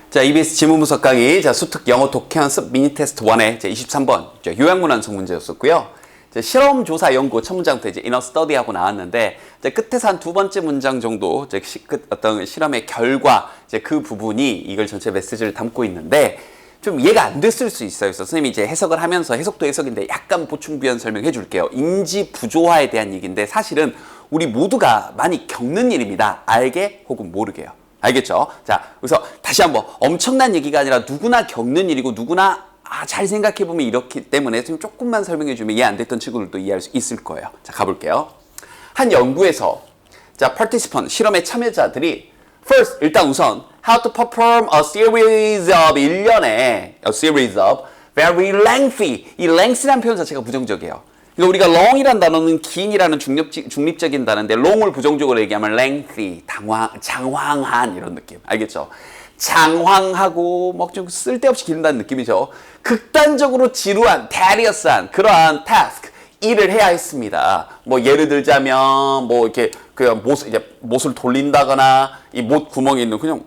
자, EBS 지문분석 강의, 자, 수특 영어 독해 연습 미니 테스트 1의 23번, 요약문 완성 문제였었고요. 실험 조사 연구 첫 문장부터 이제 인어 스터디 하고 나왔는데, 끝에서 한 두 번째 문장 정도, 어떤 실험의 결과, 그 부분이 이걸 전체 메시지를 담고 있는데, 좀 이해가 안 됐을 수 있어요. 그래서 선생님이 이제 해석을 하면서 해석도 해석인데 약간 보충 비연 설명해 줄게요. 인지 부조화에 대한 얘기인데 사실은 우리 모두가 많이 겪는 일입니다. 알게 혹은 모르게요. 알겠죠? 자, 그래서 다시 한번 엄청난 얘기가 아니라 누구나 겪는 일이고 누구나 잘 생각해보면 이렇기 때문에 좀 조금만 설명해주면 이해 안 됐던 친구들도 이해할 수 있을 거예요. 자, 가볼게요. 한 연구에서 자, participant, 실험의 참여자들이 first, 일단 우선 how to perform a series of 일련의 a series of very lengthy, 이 length라는 표현 자체가 부정적이에요. 그러니까 우리가 long이라는 단어는 긴이라는 중립적인 단어인데 long을 부정적으로 얘기하면 lengthy, 장황한 이런 느낌. 알겠죠? 장황하고 뭐 좀 쓸데없이 길다는 느낌이죠. 극단적으로 지루한, tedious한 그러한 task, 일을 해야 했습니다. 뭐 예를 들자면 뭐 이렇게 그냥 못을 돌린다거나 이 못 구멍에 있는 그냥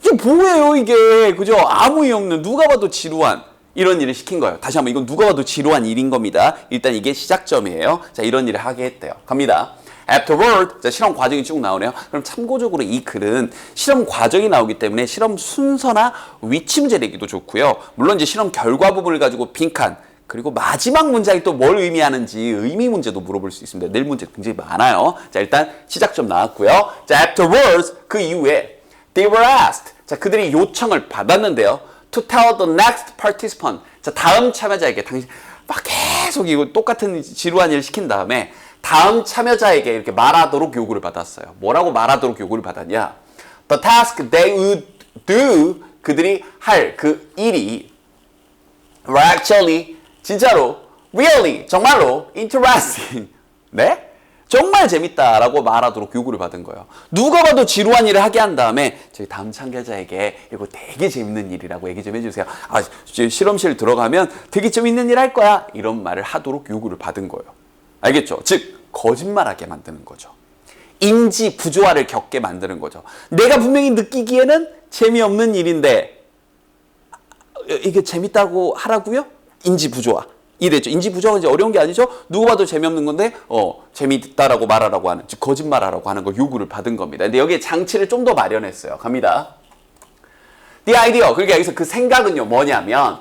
이게 뭐예요 이게, 그죠? 아무 의미 없는, 누가 봐도 지루한 이런 일을 시킨 거예요. 다시 한번 이건 누가 봐도 지루한 일인 겁니다. 일단 이게 시작점이에요. 자, 이런 일을 하게 했대요. 갑니다. Afterward, 자, 실험 과정이 쭉 나오네요. 그럼 참고적으로 이 글은 실험 과정이 나오기 때문에 실험 순서나 위치 문제 내기도 좋고요. 물론 이제 실험 결과 부분을 가지고 빈칸, 그리고 마지막 문장이 또 뭘 의미하는지 의미 문제도 물어볼 수 있습니다. 내일 문제 굉장히 많아요. 자, 일단 시작점 나왔고요. 자, afterwards, 그 이후에 they were asked, 자, 그들이 요청을 받았는데요. to tell the next participant, 자, 다음 참여자에게, 당신 막 계속 이거 똑같은 지루한 일을 시킨 다음에 다음 참여자에게 이렇게 말하도록 요구를 받았어요. 뭐라고 말하도록 요구를 받았냐? The task they would do, 그들이 할 그 일이 were actually, 진짜로, really, 정말로 interesting, 네? 정말 재밌다라고 말하도록 요구를 받은 거예요. 누가 봐도 지루한 일을 하게 한 다음에 저희 다음 참가자에게 이거 되게 재밌는 일이라고 얘기 좀 해주세요. 아, 실험실 들어가면 되게 재밌는 일 할 거야. 이런 말을 하도록 요구를 받은 거예요. 알겠죠? 즉 거짓말하게 만드는 거죠. 인지 부조화를 겪게 만드는 거죠. 내가 분명히 느끼기에는 재미없는 일인데 이게 재밌다고 하라고요? 인지 부조화. 이랬죠. 인지 부조화가 이제 어려운 게 아니죠. 누구 봐도 재미없는 건데 재미있다라고 말하라고 하는, 즉 거짓말하라고 하는 걸 요구를 받은 겁니다. 근데 여기에 장치를 좀 더 마련했어요. 갑니다. The idea, 그러니까 여기서 그 생각은요 뭐냐면,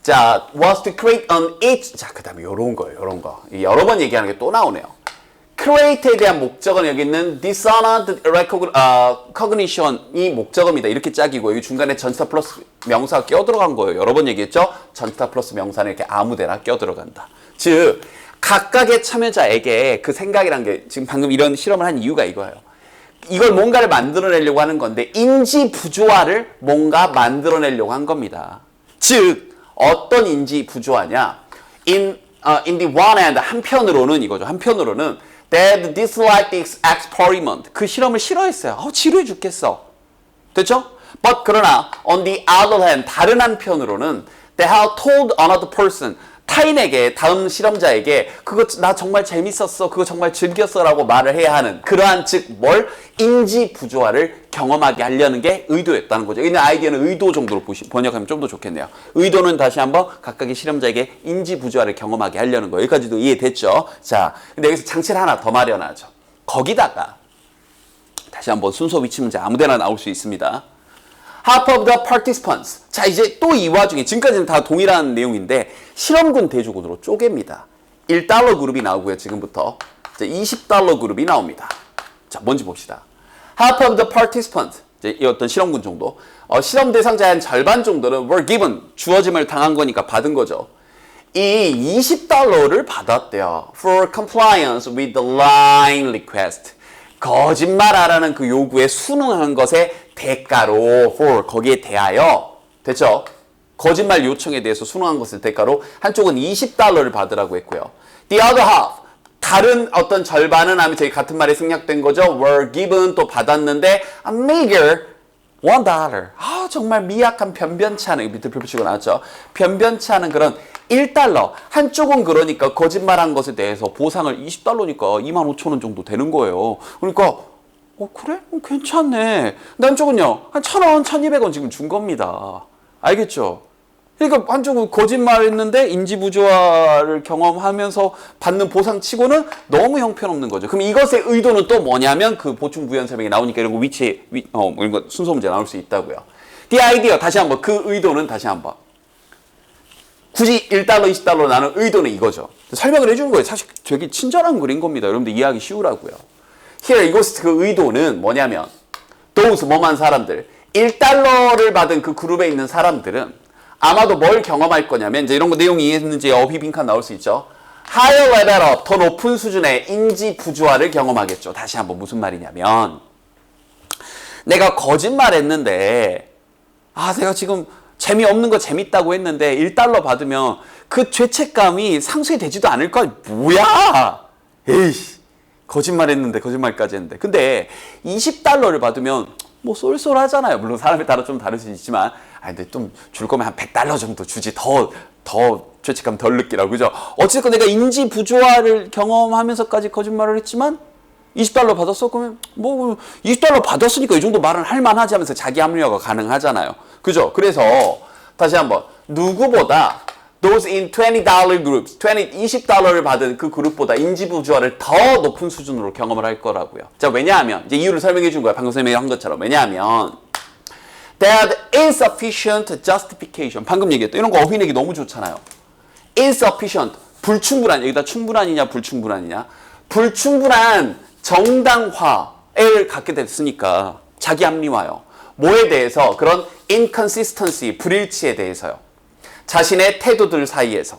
자, was to create an each, 자, 그 다음에 요런 거예요. 요런 거. 여러 번 얘기하는 게 또 나오네요. create에 대한 목적어는 여기 있는 dishonest cognition이 목적어입니다. 이렇게 짝이고 여기 중간에 전치사 플러스 명사가 껴들어간 거예요. 여러 번 얘기했죠? 전치사 플러스 명사는 이렇게 아무데나 껴들어간다. 즉 각각의 참여자에게 그 생각이란 게, 지금 방금 이런 실험을 한 이유가 이거예요. 이걸 뭔가를 만들어내려고 하는 건데 인지 부조화를 뭔가 만들어내려고 한 겁니다. 즉 어떤 인지 부조화냐? in the one hand, 한편으로는 이거죠. 한편으로는 they disliked this experiment, 그 실험을 싫어했어요. 지루해 죽겠어. 됐죠? But 그러나 on the other hand, 다른 한편으로는 they have told another person, 타인에게, 다음 실험자에게 그거 나 정말 재밌었어, 그거 정말 즐겼어 라고 말을 해야 하는 그러한, 즉 뭘? 인지 부조화를 경험하게 하려는 게 의도였다는 거죠. 이 아이디어는 의도 정도로 번역하면 좀 더 좋겠네요. 의도는 다시 한번 각각의 실험자에게 인지 부조화를 경험하게 하려는 거예요. 여기까지도 이해됐죠? 자, 근데 여기서 장치를 하나 더 마련하죠. 거기다가 다시 한번 순서 위치 문제 아무데나 나올 수 있습니다. Half of the participants. 자, 이제 또 이 와중에 지금까지는 다 동일한 내용인데 실험군 대조군으로 쪼갭니다. 1달러 그룹이 나오고요. 지금부터 자, $20 그룹이 나옵니다. 자, 뭔지 봅시다. Half of the participants, 이제 이 어떤 실험군 정도, 실험 대상자의 한 절반 정도는 were given, 주어짐을 당한 거니까 받은 거죠. 이 $20를 받았대요. For compliance with the line request. 거짓말하라는 그 요구에 순응한 것의 대가로, for, 거기에 대하여, 됐죠? 거짓말 요청에 대해서 순응한 것의 대가로 한쪽은 $20를 받으라고 했고요. The other half, 다른 어떤 절반은 하면 저희 같은 말이 생략된 거죠. were given, 또 받았는데 a meager $1. 정말 미약한 변변치 않은, 밑에 표시가 나왔죠. 변변치 않은 그런 $1. 한쪽은 그러니까 거짓말한 것에 대해서 보상을 $20니까 25,000원 정도 되는 거예요. 그러니까 그래? 괜찮네. 근데 한쪽은요, 한 1,000원, 1,200원 지금 준 겁니다. 알겠죠? 그러니까 한쪽은 거짓말했는데 인지 부조화를 경험하면서 받는 보상치고는 너무 형편없는 거죠. 그럼 이것의 의도는 또 뭐냐면 그 보충 부연 설명이 나오니까 이런 거 이런 거 순서 문제 나올 수 있다고요. The idea 다시 한번 그 의도는 다시 한번 굳이 1달러, 20달러 나는 의도는 이거죠. 설명을 해주는 거예요. 사실 되게 친절한 글인 겁니다. 여러분들 이해하기 쉬우라고요. Here 이곳 그 의도는 뭐냐면 those 뭐만 사람들 1달러를 받은 그 그룹에 있는 사람들은 아마도 뭘 경험할 거냐면 이제 이런 거 내용이 이해했는지 어휘 빈칸 나올 수 있죠. Higher level up 더 높은 수준의 인지 부조화를 경험하겠죠. 다시 한번 무슨 말이냐면 내가 거짓말했는데 내가 지금 재미없는 거 재밌다고 했는데 1달러 받으면 그 죄책감이 상쇄되지도 않을 거야. 뭐야? 에이씨. 거짓말했는데 거짓말까지 했는데 근데 20달러를 받으면 뭐 쏠쏠하잖아요. 물론 사람에 따라 좀 다를 수 있지만 근데 좀 줄 거면 한 100달러 정도 주지 더 죄책감 덜 느끼라고 그죠? 어쨌든 내가 인지 부조화를 경험하면서까지 거짓말을 했지만 20달러 받았어? 그러면 뭐 20달러 받았으니까 이 정도 말은 할만하지 하면서 자기 합리화가 가능하잖아요. 그죠? 그래서 다시 한번 누구보다 those in $20 groups, 20달러를 받은 그 그룹보다 인지 부조화를 더 높은 수준으로 경험을 할 거라고요. 자, 왜냐하면 이제 이유를 설명해 준 거야. 방금 설명한 것처럼. 왜냐하면 they had insufficient justification. 방금 얘기했던 이런 거 어휘 내기 너무 좋잖아요. insufficient, 불충분한. 여기다 충분한이냐 불충분한이냐. 불충분한 정당화를 갖게 됐으니까 자기 합리화요. 뭐에 대해서? 그런 inconsistency, 불일치에 대해서요. 자신의 태도들 사이에서.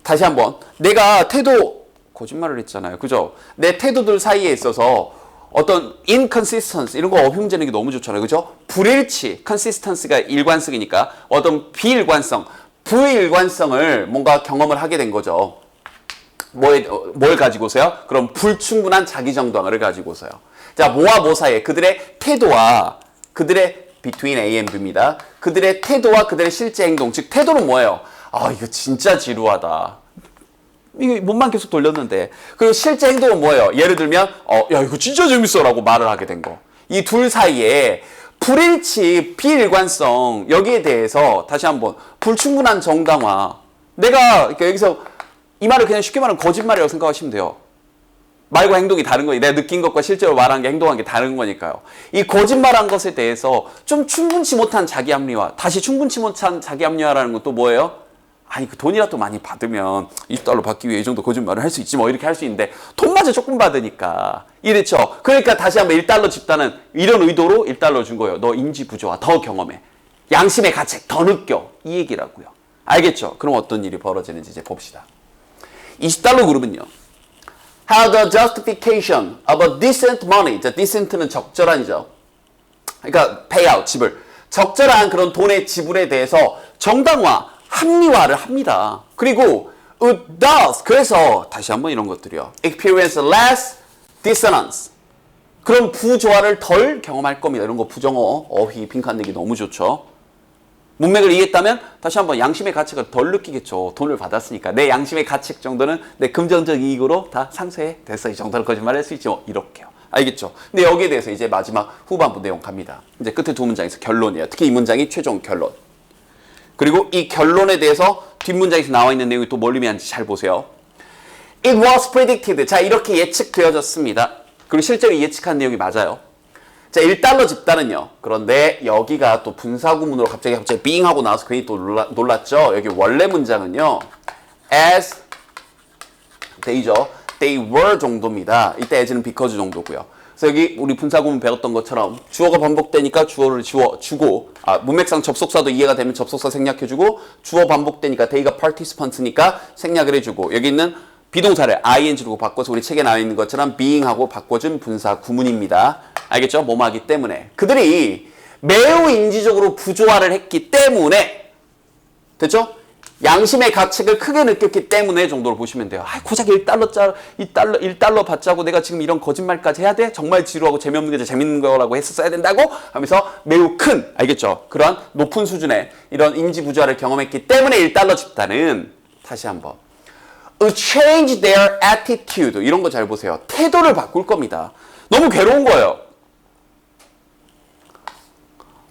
다시 한번 내가 거짓말을 했잖아요. 그죠? 내 태도들 사이에 있어서 어떤 inconsistency 이런 거 어휘문제 내기 너무 좋잖아요. 그죠? 불일치, consistency가 일관성이니까 어떤 비일관성, 부일관성을 뭔가 경험을 하게 된 거죠. 뭘 가지고서요? 그럼 불충분한 자기정당을 가지고서요. 자, 뭐와 뭐 사이에 그들의 태도와 그들의 between A and B입니다. 그들의 태도와 그들의 실제 행동, 즉 태도는 뭐예요? 이거 진짜 지루하다. 이게 몸만 계속 돌렸는데. 그리고 실제 행동은 뭐예요? 예를 들면 야 이거 진짜 재밌어라고 말을 하게 된 거. 이 둘 사이에 불일치, 비일관성 여기에 대해서 다시 한번 불충분한 정당화. 내가 여기서 이 말을 그냥 쉽게 말하면 거짓말이라고 생각하시면 돼요. 말과 행동이 다른 거예요. 내가 느낀 것과 실제로 말한 게 행동한 게 다른 거니까요. 이 거짓말한 것에 대해서 좀 충분치 못한 자기 합리화. 다시 충분치 못한 자기 합리화라는 건 또 뭐예요? 그 돈이라도 많이 받으면 20달러 받기 위해 이 정도 거짓말을 할 수 있지 뭐 이렇게 할 수 있는데 돈마저 조금 받으니까 이랬죠. 그러니까 다시 한번 1달러 집단은 이런 의도로 1달러 준 거예요. 너 인지 부조화 더 경험해. 양심의 가책 더 느껴. 이 얘기라고요. 알겠죠? 그럼 어떤 일이 벌어지는지 이제 봅시다. 20달러 그룹은요. How the justification of a decent money. 자, decent는 적절한이죠. 그러니까 payout, 지불. 적절한 그런 돈의 지불에 대해서 정당화, 합리화를 합니다. 그리고 it does. 그래서 다시 한번 이런 것들이요. experience less dissonance. 그런 부조화를 덜 경험할 겁니다. 이런 거 부정어, 어휘, 빈칸 내기 너무 좋죠. 문맥을 이해했다면 다시 한번 양심의 가책을 덜 느끼겠죠. 돈을 받았으니까. 내 양심의 가책 정도는 내 금전적 이익으로 다 상쇄됐어. 이 정도로 거짓말 할 수 있지 뭐. 이렇게요. 알겠죠? 근데 여기에 대해서 이제 마지막 후반부 내용 갑니다. 이제 끝에 두 문장에서 결론이에요. 특히 이 문장이 최종 결론. 그리고 이 결론에 대해서 뒷문장에서 나와 있는 내용이 또 뭘 의미하는지 잘 보세요. It was predicted. 자, 이렇게 예측되어졌습니다. 그리고 실제로 예측한 내용이 맞아요. 자, 1달러 집단은요. 그런데 여기가 또 분사구문으로 갑자기 being 하고 나와서 괜히 또 놀랐죠? 여기 원래 문장은요. as they죠. they were 정도입니다. 이때 as는 because 정도고요. 그래서 여기 우리 분사구문 배웠던 것처럼 주어가 반복되니까 주어를 주고 문맥상 접속사도 이해가 되면 접속사 생략해주고 주어 반복되니까 they가 participants니까 생략을 해주고 여기 있는 비동사를 ing로 바꿔서 우리 책에 나와 있는 것처럼 being하고 바꿔준 분사 구문입니다. 알겠죠? 뭐뭐하기 때문에. 그들이 매우 인지적으로 부조화를 했기 때문에 됐죠? 양심의 가책을 크게 느꼈기 때문에 정도로 보시면 돼요. 고작 1달러 받자고 내가 지금 이런 거짓말까지 해야 돼? 정말 지루하고 재미없는 게 재밌는 거라고 했었어야 된다고? 하면서 매우 큰, 알겠죠? 그러한 높은 수준의 이런 인지 부조화를 경험했기 때문에 1달러 집단은 다시 한번 change their attitude. 이런 거 잘 보세요. 태도를 바꿀 겁니다. 너무 괴로운 거예요.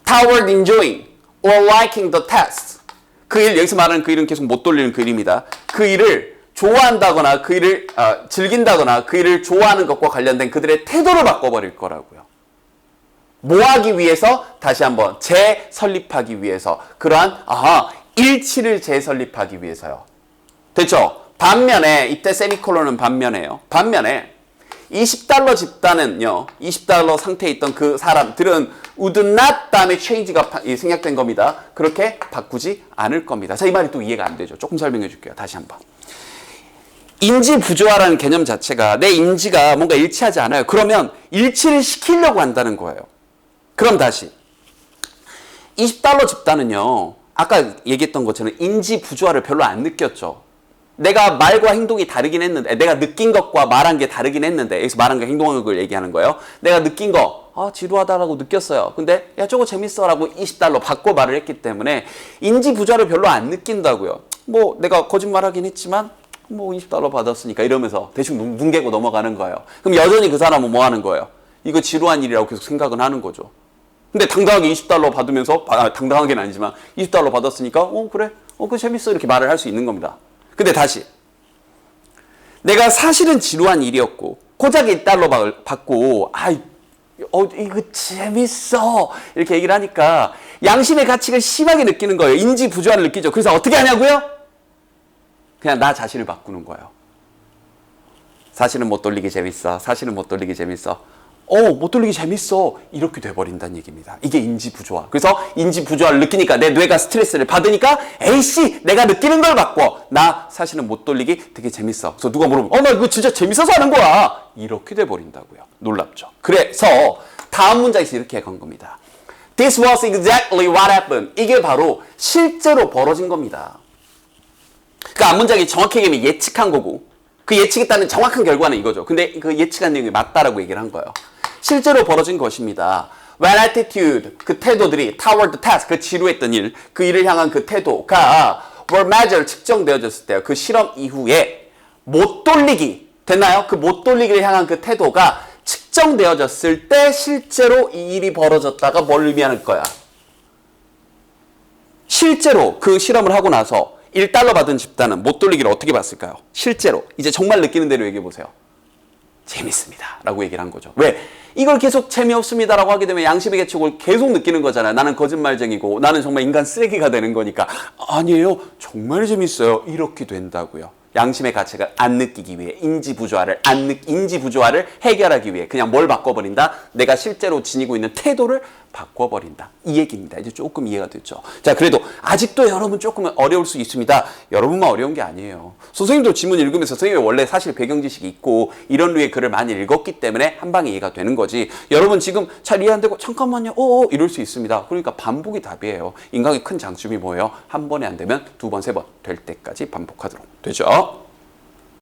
Toward enjoying or liking the test. 그 일, 여기서 말하는 그 일은 계속 못 돌리는 그 일입니다. 그 일을 좋아한다거나 그 일을 즐긴다거나 그 일을 좋아하는 것과 관련된 그들의 태도를 바꿔버릴 거라고요. 뭐 하기 위해서? 다시 한번 재설립하기 위해서. 그러한 일치를 재설립하기 위해서요. 됐죠? 반면에 이때 세미콜론은 반면에요. 반면에 $20 집단은요. $20 상태에 있던 그 사람들은 would not 다음에 change가 생략된 겁니다. 그렇게 바꾸지 않을 겁니다. 자, 이 말이 또 이해가 안 되죠. 조금 설명해 줄게요. 다시 한번. 인지 부조화라는 개념 자체가 내 인지가 뭔가 일치하지 않아요. 그러면 일치를 시키려고 한다는 거예요. 그럼 다시 $20 집단은요. 아까 얘기했던 것처럼 인지 부조화를 별로 안 느꼈죠. 내가 말과 행동이 다르긴 했는데 내가 느낀 것과 말한 게 다르긴 했는데 여기서 말한 거 행동한 걸 얘기하는 거예요. 내가 느낀 거 지루하다라고 느꼈어요. 근데 야 저거 재밌어 라고 $20 바꿔 말을 했기 때문에 인지 부조화를 별로 안 느낀다고요. 뭐 내가 거짓말하긴 했지만 뭐 $20 받았으니까 이러면서 대충 눈 개고 넘어가는 거예요. 그럼 여전히 그 사람은 뭐 하는 거예요? 이거 지루한 일이라고 계속 생각은 하는 거죠. 근데 당당하게 $20 받으면서 당당하게는 아니지만 $20 받았으니까 그래 그거 재밌어 이렇게 말을 할 수 있는 겁니다. 근데 다시 내가 사실은 지루한 일이었고 고작 $1 받고 이거 재밌어 이렇게 얘기를 하니까 양심의 가치를 심하게 느끼는 거예요. 인지 부조화를 느끼죠. 그래서 어떻게 하냐고요? 그냥 나 자신을 바꾸는 거예요. 사실은 못 돌리기 재밌어. 사실은 못 돌리기 재밌어. 못 돌리기 재밌어. 이렇게 돼버린다는 얘기입니다. 이게 인지 부조화. 그래서 인지 부조화를 느끼니까 내 뇌가 스트레스를 받으니까 에이씨 내가 느끼는 걸 바꿔. 나 사실은 못 돌리기 되게 재밌어. 그래서 누가 물어보면 나 이거 진짜 재밌어서 하는 거야. 이렇게 돼버린다고요. 놀랍죠. 그래서 다음 문장에서 이렇게 간 겁니다. This was exactly what happened. 이게 바로 실제로 벌어진 겁니다. 그러니까 앞문장이 정확히 얘기하면 예측한 거고 그 예측에 따른 정확한 결과는 이거죠. 근데 그 예측한 내용이 맞다라고 얘기를 한 거예요. 실제로 벌어진 것입니다. When attitude, 그 태도들이 toward the task, 그 지루했던 일, 그 일을 향한 그 태도가 were measured, 측정되어졌을 때요. 그 실험 이후에 못 돌리기, 됐나요? 그 못 돌리기를 향한 그 태도가 측정되어졌을 때 실제로 이 일이 벌어졌다가 뭘 의미하는 거야? 실제로 그 실험을 하고 나서 $1 받은 집단은 못 돌리기를 어떻게 봤을까요? 실제로 이제 정말 느끼는 대로 얘기해 보세요. 재밌습니다 라고 얘기를 한 거죠. 왜? 이걸 계속 재미없습니다 라고 하게 되면 양심의 개척을 계속 느끼는 거잖아요. 나는 거짓말쟁이고 나는 정말 인간 쓰레기가 되는 거니까 아니에요 정말 재밌어요 이렇게 된다고요. 양심의 가책을 안 느끼기 위해 인지 부조화를 해결하기 위해 그냥 뭘 바꿔버린다? 내가 실제로 지니고 있는 태도를 바꿔버린다. 이 얘기입니다. 이제 조금 이해가 됐죠. 자, 그래도 아직도 여러분 조금 어려울 수 있습니다. 여러분만 어려운 게 아니에요. 선생님도 지문 읽으면서 선생님이 원래 사실 배경 지식이 있고 이런 류의 글을 많이 읽었기 때문에 한 방에 이해가 되는 거지. 여러분 지금 잘 이해 안 되고 잠깐만요. 이럴 수 있습니다. 그러니까 반복이 답이에요. 인강의 큰 장점이 뭐예요? 한 번에 안 되면 두 번, 세 번 될 때까지 반복하도록 되죠.